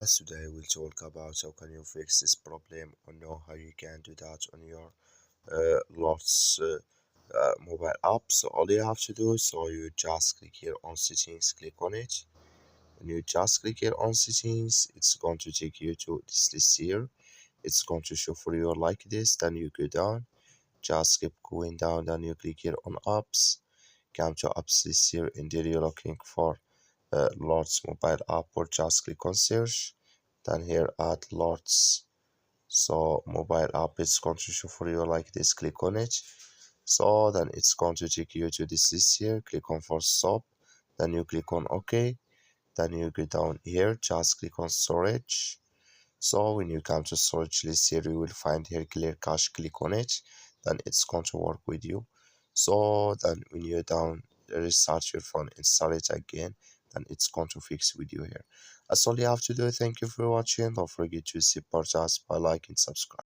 Today we'll talk about how can you fix this problem or know how you can do that on your lots mobile app. So all you have to do is you just click here on settings, click on it. When you just click here on settings, it's going to take you to this list here. It's going to show for you like this. Then you go down, just keep going down. Then you click here on apps, come to apps list here, and there you're looking for Lords mobile app, or just click on search. Then here add Lords. So mobile app is going to show for you like this. Click on it. So then it's going to take you to this list here. Click on for stop. Then you click on OK. Then you go down here. Just click on storage. So when you come to storage list here, you will find here clear cache. Click on it. Then it's going to work with you. So then when you're down, restart your phone, install it again, then it's going to fix with you here. That's all you have to do. Thank you for watching. Don't forget to support us by liking, subscribe.